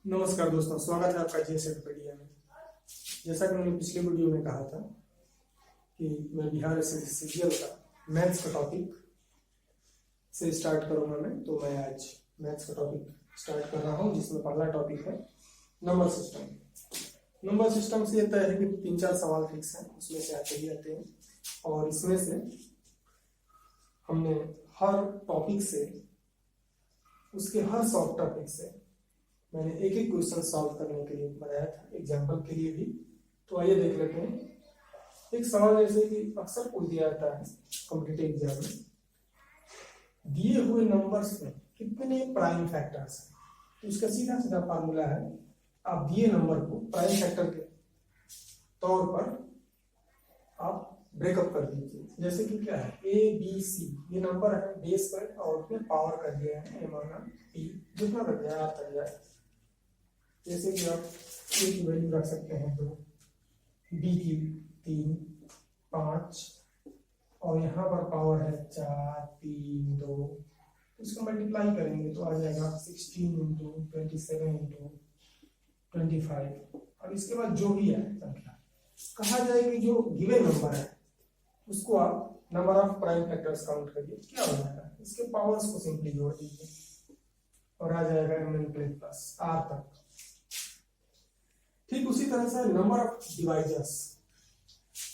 नमस्कार दोस्तों, स्वागत है आपका जीएसएडपीडिया में। जैसा कि मैंने पिछले वीडियो में कहा था कि मैं बिहार सीजीएल का मैथ्स का टॉपिक से स्टार्ट करूंगा तो मैं आज मैथ्स का टॉपिक स्टार्ट कर रहा हूं, जिसमें पहला टॉपिक है नंबर सिस्टम। नंबर सिस्टम से ये तय है कि 3-4 सवाल फिक्स हैं, उसमें से आते ही आते हैं और इसमें से हमने हर टॉपिक से, उसके हर सब टॉपिक से मैंने एक एक क्वेश्चन सॉल्व करने के लिए बनाया था, एग्जाम्पल के लिए भी। तो आइए देख लेते हैं। एक सवाल जैसे कि अक्सर पूछ दिया जाता है कॉम्पिटिटिव एग्जाम में, दिए हुए नंबर्स में कितने प्राइम फैक्टर्स हैं। तो इसका सीधा सीधा फार्मूला है, आप दिए नंबर को प्राइम फैक्टर के तौर पर आप ब्रेकअप कर दीजिए। जैसे कि क्या है, ए बी सी ये नंबर है बेस पर और उसमें पावर कर दिया है एम पी, जितना रख दिया आप कर दिया। जैसे कि आप ए की वैल्यू रख सकते हैं 2, बी की 3, 5 और यहाँ पर पावर है 4, 3, 2। इसको मल्टीप्लाई करेंगे तो आ जाएगा 16 इंटू 27 इंटू 25। अब इसके बाद जो भी है संख्या, कहा जाए कि जो गिवन नंबर है उसको आप number of prime factors count करिए, क्या हो जाएगा, इसके पावर्स को सिंपली जोड़ दीजिए और आ जाएगा mn प्लस r तक। ठीक उसी तरह से नंबर ऑफ डिवाइजर्स।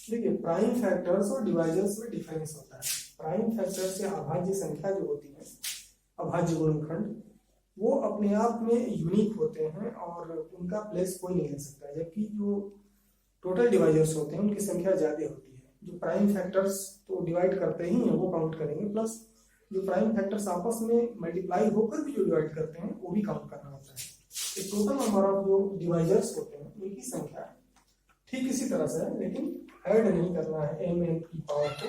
देखिए, प्राइम फैक्टर्स और डिवाइजर्स में डिफरेंस होता है। प्राइम फैक्टर्स या अभाज्य संख्या जो होती है, अभाज्य गुणनखंड, वो अपने आप में यूनिक होते हैं और उनका प्लेस कोई नहीं ले सकता, जबकि जो टोटल डिवाइजर्स होते हैं उनकी संख्या ज्यादा होती है। जो प्राइम फैक्टर्स तो डिवाइड करते ही हैं वो काउंट करेंगे, प्लस जो प्राइम फैक्टर्स आपस में मल्टीप्लाई होकर भी जो डिवाइड करते हैं वो भी काउंट करना होता है। तो टोटल नंबर ऑफ जो डिवाइजर्स होते हैं उनकी संख्या ठीक इसी तरह से है, लेकिन ऐड नहीं करना है एम एन की पावर को,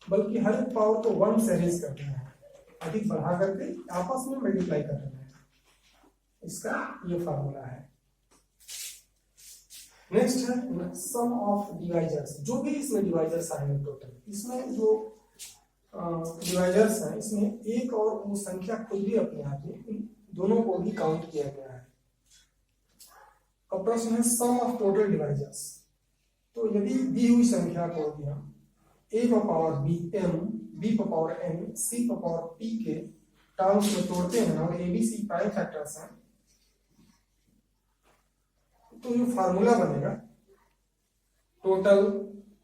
बल्कि हर एक पावर को 1 से रेज कर देना है, अधिक बढ़ा करके आपस में मल्टीप्लाई कर देना है। इसका ये फार्मूला है। नेक्स्ट है सम ऑफ डिवाइजर्स। जो भी इसमें डिवाइजर्स आएंगे टोटल, इसमें जो डिवाइजर्स हैं इसमें एक और वो संख्या खुद भी अपने आप में, इन दोनों को भी काउंट किया गया है। अब प्रश्न है सम ऑफ टोटल डिवाइजर्स। तो यदि दी हुई संख्या को भी हम a पर पावर b m, b पर पावर n, c पर पावर p के टर्म्स में तोड़ते हैं और a b c prime factors हैं, तो जो फार्मूला बनेगा टोटल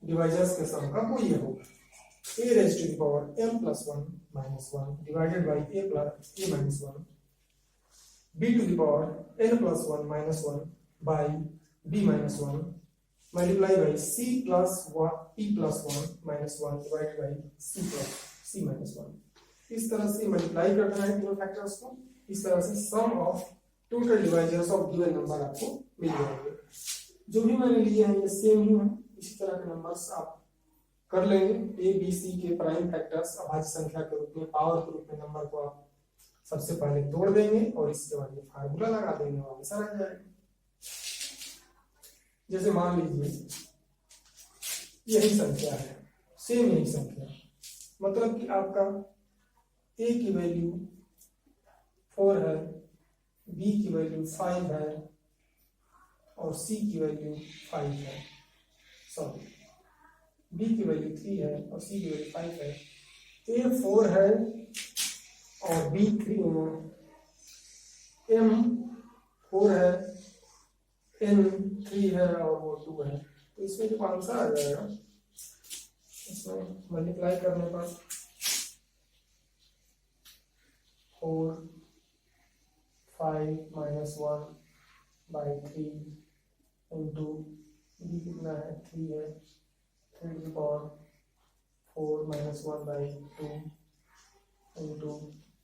डिवाइजर्स के सम का वो ये होगा, a raise to the power m plus 1 minus 1 divided by a plus a minus 1, b to the power n plus 1 minus 1 by b minus 1 multiply by c plus p plus 1 minus 1 divided by c plus c minus 1। इस तरह से multiply करना है तीनों factors को। इस तरह से sum of total divisors of given number आपको मिल जाएंगे। जो भी मैंने लिए हैं ये सेम ही है, इसी तरह के नंबर्स आप कर लेंगे। ए बी सी के प्राइम फैक्टर्स अभाज्य संख्या के रूप में, पावर के रूप में नंबर को आप सबसे पहले तोड़ देंगे और इसके बाद ये फार्मूला लगा देंगे, वापस आ जाएगा। जैसे मान लीजिए यही संख्या है, सेम यही संख्या, मतलब कि आपका a की वैल्यू 4 है, b की वैल्यू 5 है और c की वैल्यू 5 है, सॉरी b की वैल्यू 3 है और c की वैल्यू 5 है। a 4 है और b 3 है, m 4 है, n 3 है और वो 2 है। तो इसमें जो आंसर आ जाएगा, इसमें मल्टीप्लाई करने पर 4, 5 माइनस 1 बाई 3 इंटू बी कितना है 3 है, 3 की power 4 minus 1 by 2 into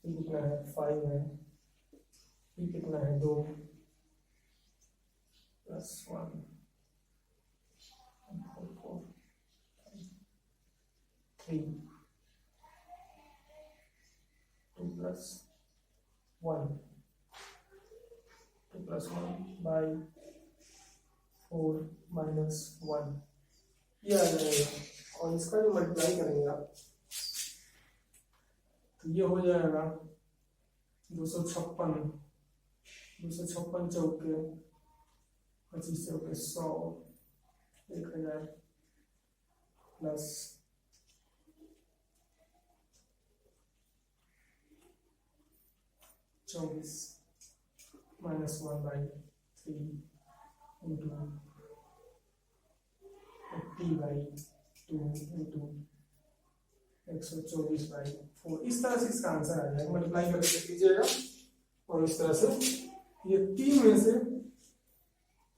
b कितना है 5 है, बी कितना है 2 plus 1 4 3 2 plus 1 2 plus 1 by 4 minus 1, ये आ जाएगा। और इसका जो मल्टीप्लाई करेंगे आप तो ये हो जाएगा 256 256 चौके 25 चौके 100, 1000 प्लस 24 माइनस 1/3 इंटू 80/2 इंटू 124/4। इस तरह से इसका आंसर आ जाएगा, मल्टीप्लाई करके देख लीजिएगा। और इस तरह से ये 3 में से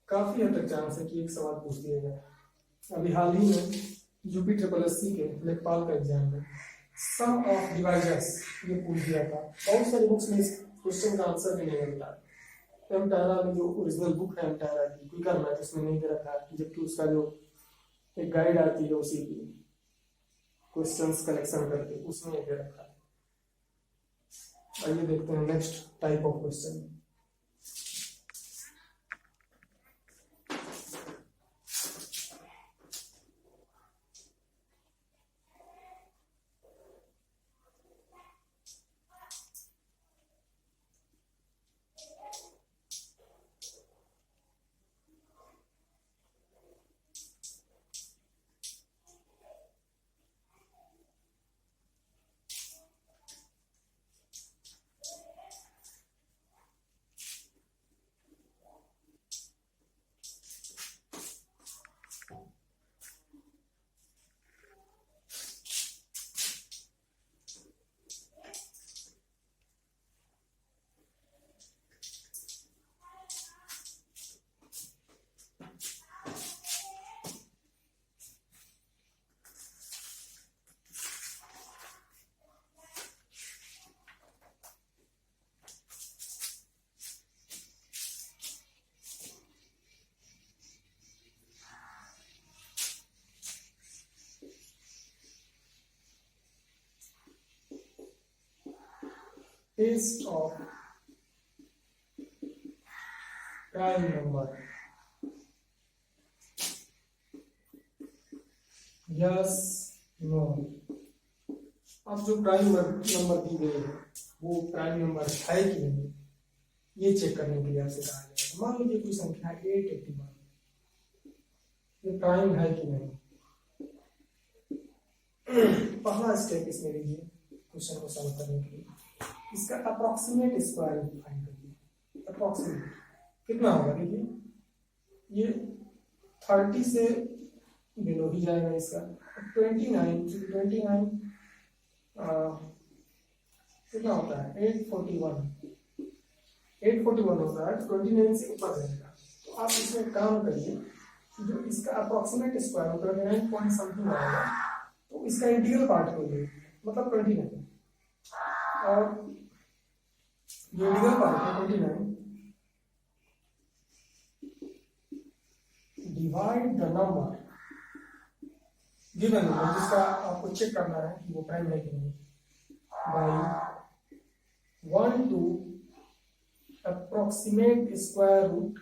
काफी हद तक चांस है कि एक सवाल पूछ दिया जाए। अभी हाल ही में यूपी SSSC के लेखपाल का एग्जाम में सम ऑफ डिवाइजर्स ये पूछ दिया था। बहुत सारी बुक्स में इस क्वेश्चन का आंसर भी नहीं मिलता। एमटारा में जो ओरिजिनल बुक है एमटारा की क्विकर मैथ, उसमें नहीं दे रखा है, जबकि उसका जो एक गाइड आती है उसी की क्वेश्चंस कलेक्शन करके उसमें दे रखा है। आइए देखते हैं next type of question. Taste of prime number, yes no। अब जो प्राइम नंबर दी गई है वो प्राइम नंबर है कि नहीं, ये चेक करने के लिए आपसे कहा जाएगा। मान लीजिए कोई संख्या 881, ये प्राइम है कि नहीं। पहला स्टेप इसमें लीजिए क्वेश्चन को सॉल्व करने के लिए, इसका अप्रोक्सीमेट स्क्वायर रूट फाइंड करिए। अप्रोक्सीमेट कितना होगा, देखिए ये 30 से बिलो ही जाएगा इसका। 29 कितना होता है 841 होता है, 29 से ऊपर जाएगा। तो आप इसमें काम करिए, जो इसका अप्रोक्सीमेट स्क्वायर 29 पॉइंट समथिंग आएगा, तो इसका इंटीग्रल पार्ट को ले मतलब 29, और जो इंटीग्रल पार्ट है 29 divide the number given number जिसका आपको चेक करना है कि वो प्राइम है कि नहीं, by 1 to approximate square root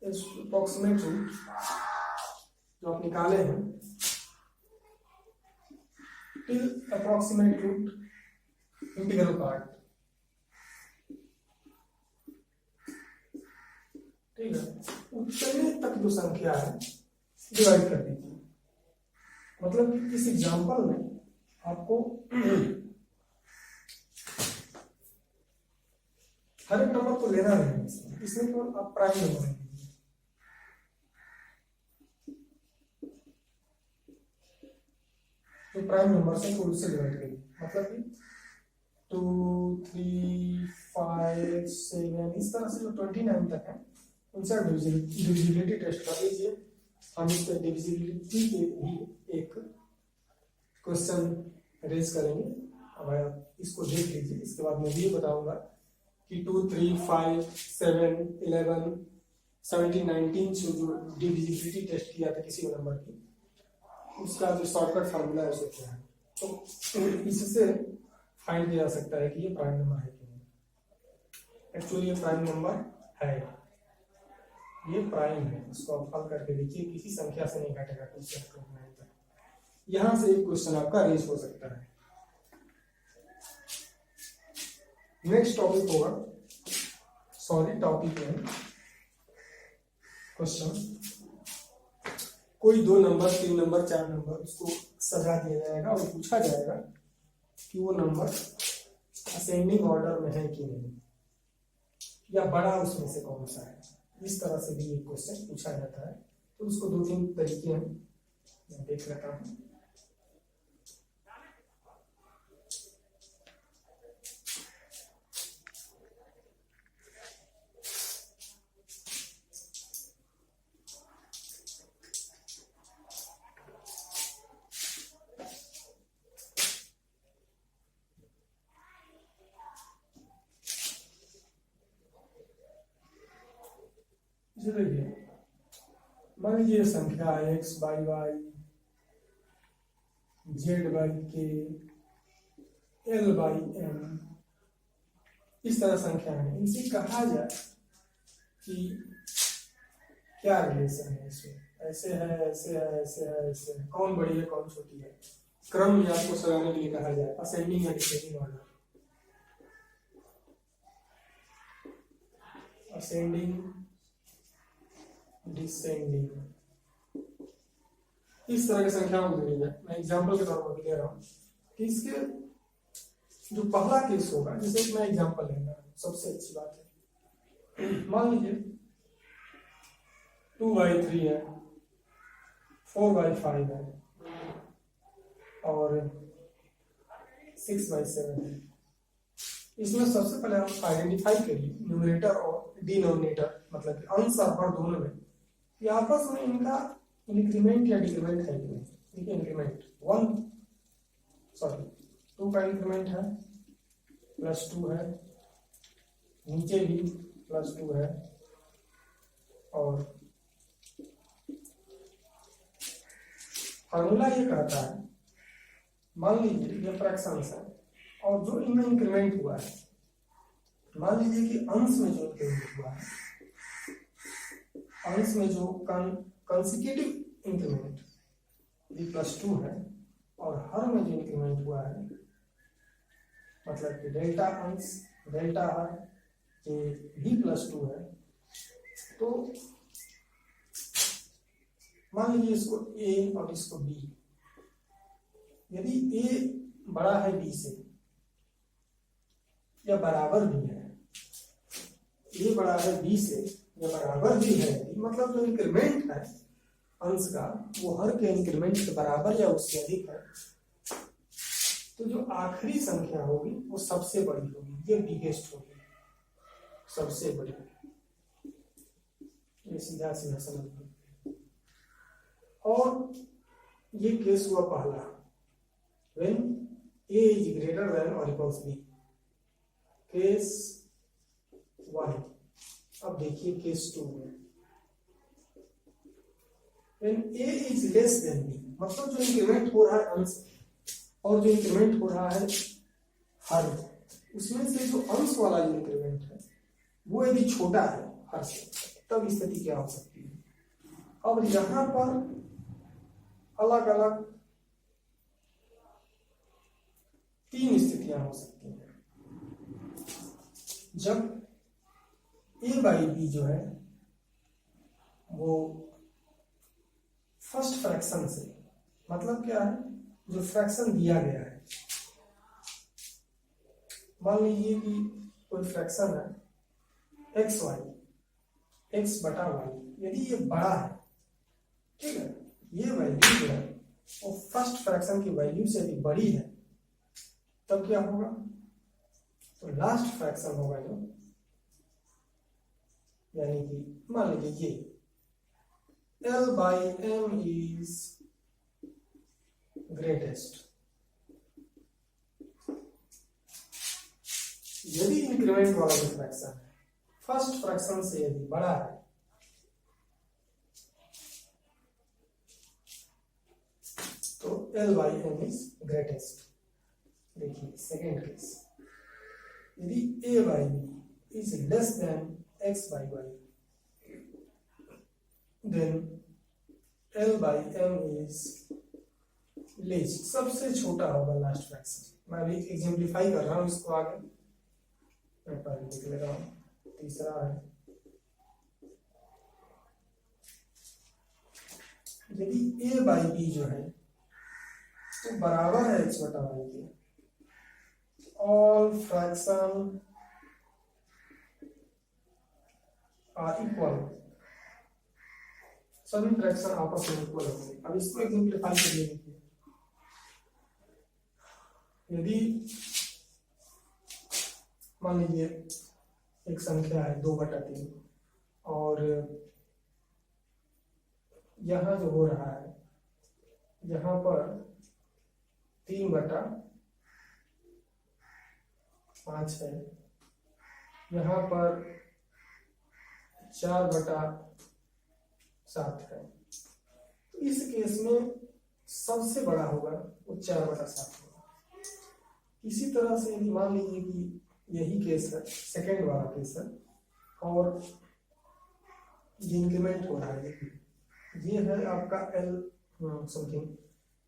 approximate root जो आप निकाले हैं till approximate root integral part. ठीक है, उतने तक जो संख्या है डिवाइड कर दीजिए। मतलब कि इस एग्जांपल में आपको हर एक नंबर को लेना नहीं है, इसमें केवल आप प्राइम नंबर लीजिए। तो प्राइम नंबर से फुल से डिवाइड करिए, मतलब कि 2 3 5 7 इस तरह से जो 29 तक है उनसे डिविजिबिलिटी टेस्ट कर लीजिए। हम इस पर डिविजिबिलिटी के भी एक क्वेश्चन रेज करेंगे। अब आप इसको देख लीजिए, इसके बाद मैं भी बताऊंगा कि 2 3 5 7 11 17 19 से जो डिविजिबिलिटी टेस्ट किया था किसी नंबर की, उसका जो शॉर्टकट फार्मूला है उसे क्या है। तो इससे फाइंड किया जा सकता है कि ये प्राइम नंबर है कि नहीं। एक्चुअली ये प्राइम नंबर है, ये प्राइम है। इसको आप हल करके देखिए, किसी संख्या से नहीं घटेगा 2 से 29 तक। यहां से एक क्वेश्चन आपका रेज हो सकता है। नेक्स्ट टॉपिक होगा सॉरी टॉपिक है क्वेश्चन, कोई 2 नंबर 3 नंबर 4 नंबर उसको सजा दिया जाएगा और पूछा जाएगा कि वो नंबर असेंडिंग ऑर्डर में है कि नहीं, या बड़ा उसमें से कौन सा है। इस तरह से भी एक क्वेश्चन पूछा जाता है। तो उसको 2-3 तरीके हैं, मैं देख लेता हूँ। देखिए, मान लीजिए संख्या x by Y, Z by K, L by M, इस तरह संख्या है। इनसे कहा जाए कि क्या रिलेशन है इसमें, ऐसे है ऐसे है ऐसे है ऐसे है, कौन बड़ी है कौन छोटी है। क्रम में आपको सजाने के लिए कहा जाए, असेंडिंग या डिसेंडिंग ऑर्डर, असेंडिंग डिसेंडिंग, इस तरह की संख्याओं को गिनी जाए। मैं एग्जांपल के तौर पर ले रहा हूँ कि इसके जो पहला केस होगा, जैसे मैं एग्जांपल लेना सबसे अच्छी बात है। मान लीजिए 2/3 है, 4/5 है और 6/7 है। इसमें सबसे पहले आप आइडेंटिफाई करिए न्यूमरेटर और डिनोमिनेटर, मतलब अंश और हर दोनों में कि आपस में इनका इंक्रीमेंट या डिक्रीमेंट है कि नहीं। देखिए इंक्रीमेंट 2 का इंक्रीमेंट है, +2 है, नीचे भी +2 है, और फॉर्मूला ये कहता है, मान लीजिए ये फ्रैक्शंस है और जो इनमें इंक्रीमेंट हुआ है, मान लीजिए कि अंश में जो इंक्रीमेंट हुआ है, अंश में जो कंसेक्यूटिव इंक्रीमेंट भी +2 है, और हर में जो इंक्रीमेंट हुआ है, मतलब कि डेल्टा अंश डेल्टा हर ये भी +2 है। तो मान लीजिए इसको A और इसको B, यदि A बड़ा है B से या बराबर भी है, A बड़ा है B से या बराबर भी है, मतलब जो इंक्रीमेंट है अंश का वो हर के इंक्रीमेंट के बराबर या उससे अधिक है, तो जो आखिरी संख्या होगी वो सबसे बड़ी होगी, ये बिगेस्ट होगी, सबसे बड़ी। ये सीधा सीधा समझ लो। और ये केस हुआ पहला, when A is greater than or equals B, case 1। अब देखिए केस 2 में, when A is less than B, मतलब जो इंक्रीमेंट हो रहा है अंश और जो इंक्रीमेंट हो रहा है हर, उसमें से जो अंश वाला जो इंक्रीमेंट है वो यदि छोटा है हर से, तब स्थिति क्या हो सकती है। अब यहां पर अलग अलग 3 स्थितियां हो सकती हैं। जब A/B जो है वो फर्स्ट फ्रैक्शन से, मतलब क्या है, जो फ्रैक्शन दिया गया है, मान लीजिए कि कोई फ्रैक्शन है xy, x/y, यदि ये बड़ा है, ठीक है, ये वैल्यू जो है वो फर्स्ट फ्रैक्शन की वैल्यू से भी बड़ी है, तब क्या होगा, तो लास्ट फ्रैक्शन होगा जो, यानी कि मान लीजिए ये L/M is greatest, यदि इंक्रीमेंट वाला जो फ्रैक्शन है फर्स्ट फ्रैक्शन से यदि बड़ा है, तो L/M is greatest। देखिए सेकेंड केस, यदि A/B is less than x/y, then L/M is least, सबसे छोटा होगा लास्ट फ्रैक्शन। मैं अभी एग्जाम्प्लीफाई कर रहा हूं इसको, आगे मैं पहले लिख ले रहा हूं। तीसरा है यदि a बाई बी जो है तो बराबर है x बटा वाई के, ऑल फ्रैक्शन आर इक्वल, सभी फ्रैक्शन आपस में इक्वल होंगे। अब इसको एग्जाम्पलीफाई करिए, देखिए यदि मान लीजिए एक संख्या है 2/3 और यहाँ जो हो रहा है यहाँ पर 3/5 है, यहाँ पर 4/7 है। तो इस केस में सबसे बड़ा होगा वो 4/7 होगा। इसी तरह से यदि मान लीजिए कि यही केस है, सेकेंड वाला केस है, और ये इंक्रीमेंट हो रहा है, ये है आपका L समथिंग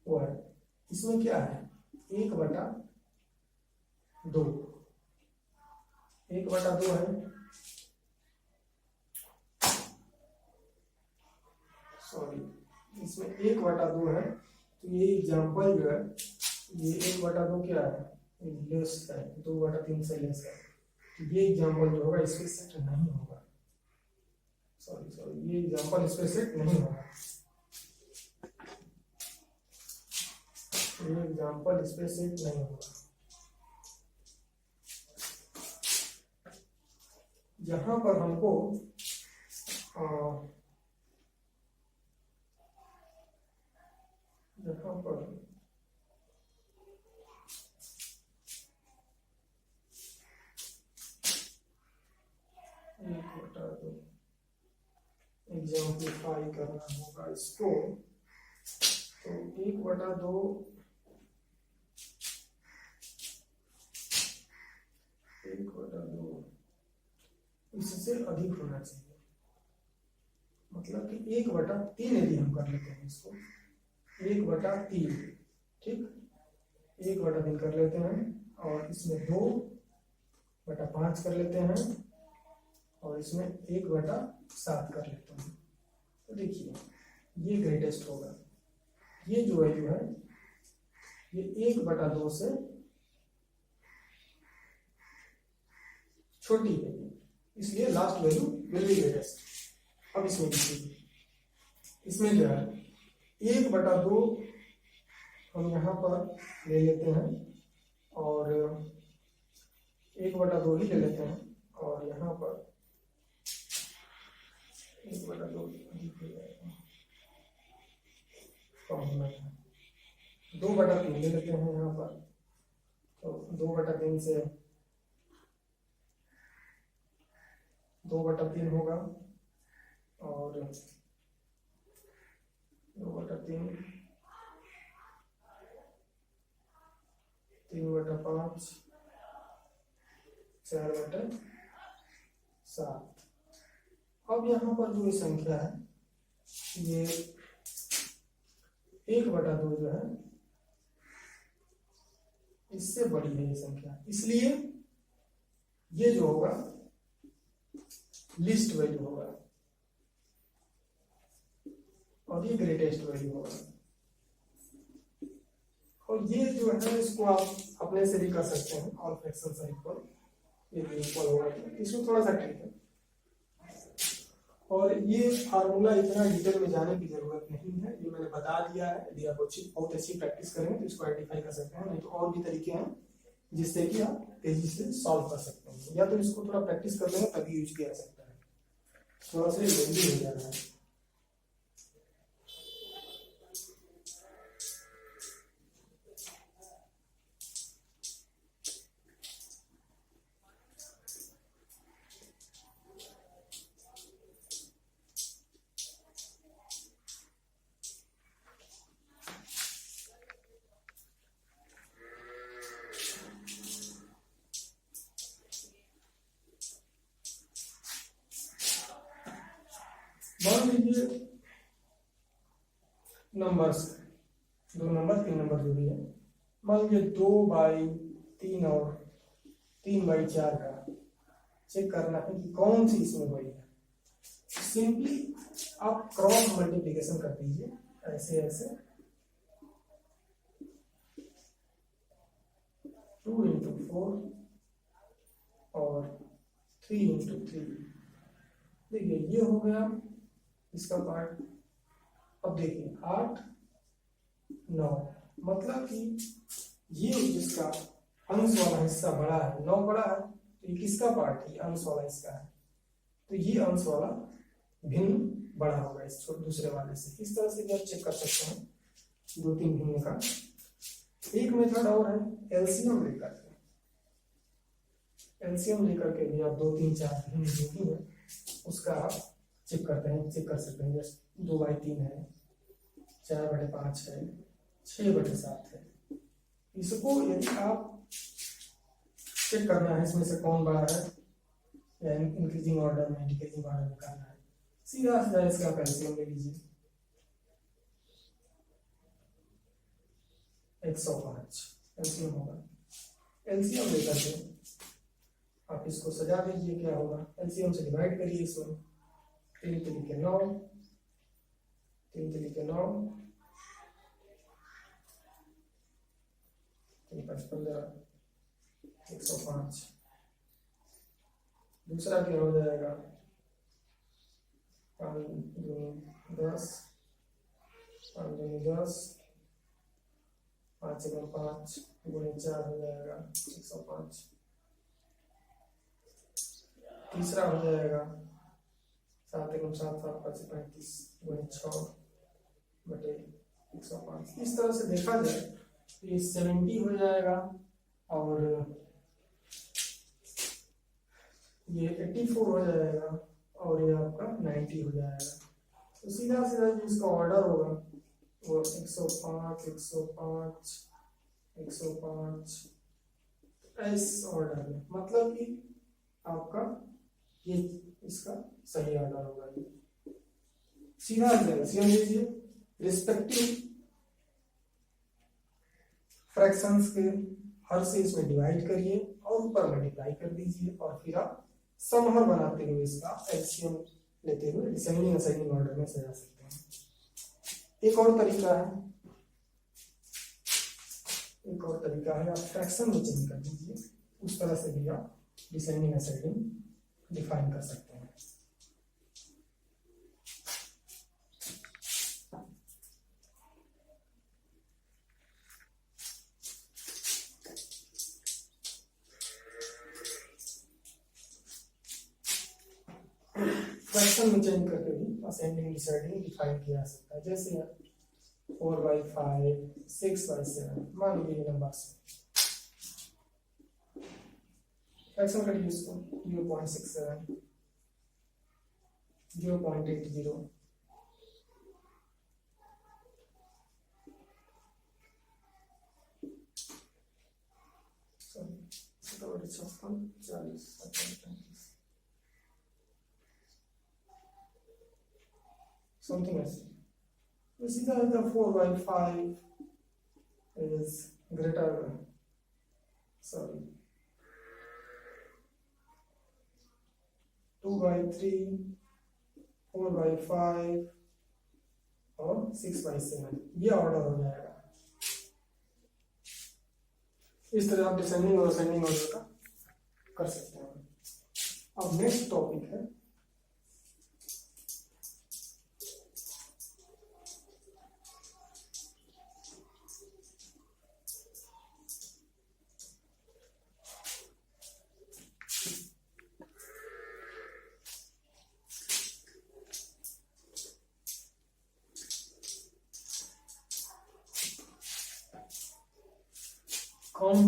वो है, इसमें क्या है 1/2, 1/2 है, सॉरी इसमें 1/2 है। तो ये एग्जांपल जो है ये 1/2 क्या है, लेस है, 2/3 से लेस है। तो ये एग्जांपल जो होगा इस पे सेट नहीं होगा, सॉरी ये एग्जांपल इस पे सेट नहीं होगा, ये एग्जांपल इस पे सेट नहीं होगा। यहाँ पर हमको यहाँ पर एग्जाम्पलीफाई करना होगा इसको, तो 1/2 इससे अधिक होना चाहिए, मतलब कि 1/3 यदि हम कर लेते हैं इसको 1/3, ठीक 1/3 कर लेते हैं, और इसमें 2/5 कर लेते हैं, और इसमें 1/7 कर लेते हैं। तो देखिए ये ग्रेटेस्ट होगा, ये जो वैल्यू है ये 1/2 से छोटी है, इसलिए last value will be greatest. अब इसमें देखिए, इसमें क्या है 1/2 हम यहाँ पर ले लेते हैं, और 1/2 ही ले लेते हैं, और यहाँ पर 1/2 अधिक हो जाएगा, कम होना है, 2/3 ले लेते हैं यहाँ पर, तो 2/3 से 2/3 होगा, और 2/3 3/5 4/7। अब यहाँ पर जो संख्या है ये 1/2 जो है इससे बड़ी है ये संख्या, इसलिए ये जो होगा लिस्ट वैल्यू होगा, और ये ग्रेटेस्ट वैल्यू होगा। और ये जो है इसको आप अपने से भी कर सकते हैं, ऑल फ्रैक्शंस आर इक्वल, ये इक्वल होगा, इसमें थोड़ा सा ट्रिक है, और ये फार्मूला इतना डिटेल में जाने की जरूरत नहीं है, ये मैंने बता दिया है। यदि आप बहुत अच्छी प्रैक्टिस करेंगे तो इसको आइडेंटिफाई कर सकते हैं, नहीं तो और भी तरीके हैं जिससे कि आप तेजी से सॉल्व कर सकते हैं, या तो इसको थोड़ा प्रैक्टिस कर लेंगे तभी यूज किया जा सकता है, थोड़ा सा जल्दी हो जाना है। मान लीजिए नंबर्स 2 नंबर 3 नंबर जो भी है, मान लीजिए 2/3 और 3/4 का चेक करना है कि कौन सी इसमें बड़ी है। सिंपली आप क्रॉस मल्टीप्लिकेशन कर दीजिए, ऐसे ऐसे 2 इंटू 4 और 3 इंटू 3। देखिए ये हो गया इसका पार्ट। अब देखिए 8 9, मतलब कि ये जिसका अंश वाला हिस्सा बड़ा है, 9 बड़ा है, तो ये किसका पार्ट है? अंश वाला इसका है, तो ये अंश वाला भिन्न बड़ा होगा इस दूसरे वाले से। इस तरह से भी आप चेक कर सकते हैं 2-3 भिन्न का। एक मेथड और है एलसीएम लेकर के। एलसीएम लेकर के भी आप 2-3-4 भिन्न जो भी है उसका आप चेक कर सकते हैं। जैसे 2/3 है, 4/5 है, 6/7 है। इसको यदि आप चेक करना है इसमें से कौन बड़ा है, या इंक्रीजिंग ऑर्डर में डिक्रीजिंग ऑर्डर में करना है, सीधा सीधा इसका एलसीएम ले लीजिए। 105 एलसीएम होगा। एलसीएम लेकर के आप इसको सजा दीजिए। क्या होगा? एलसीएम से डिवाइड करिए इसमें। 3 3 9, 3 3 9, 3 5 15, 105। दूसरा क्या हो जाएगा? 5 2 10, 5 2 10, 5 5 गुणे 4 हो जाएगा 105। तीसरा हो जाएगा 7 7 7 5 35 गुणे 6/105। इस तरह से देखा जाए तो ये 70 हो जाएगा और ये 84 हो जाएगा और ये आपका 90 हो जाएगा। तो सीधा सीधा जो इसका ऑर्डर होगा वो 105 105 105 इस ऑर्डर में, मतलब कि आपका ये इसका सही ऑर्डर होगा। सीधा एलसीएम लीजिए, रिस्पेक्टिव फ्रैक्शंस के हर से इसमें डिवाइड करिए और ऊपर मल्टीप्लाई कर दीजिए और फिर आप समहर बनाते हुए इसका एलसीएम लेते हुए डिसेंडिंग असेंडिंग ऑर्डर में सजा सकते हैं। एक और तरीका है आप फ्रैक्शन में चेंज कर दीजिए। उस तरह से भी आप डिसेंडिंग असेंडिंग डिफाइन कर सकते हैं। फ्रैक्शन में चेंज करके भी असेंडिंग डिसेंडिंग डिफाइन किया जा सकता है। जैसे 4/5 6/7 मान लीजिए नंबर से फ्रैक्शन करिए इसको 0.67 0.80 something else. You see that the 4/5 is greater, sorry, 2/3, 4/5 और 6/7 ये ऑर्डर हो जाएगा। इस तरह आप डिसेंडिंग और असेंडिंग ऑर्डर का कर सकते हैं। अब नेक्स्ट टॉपिक है काउंटिंग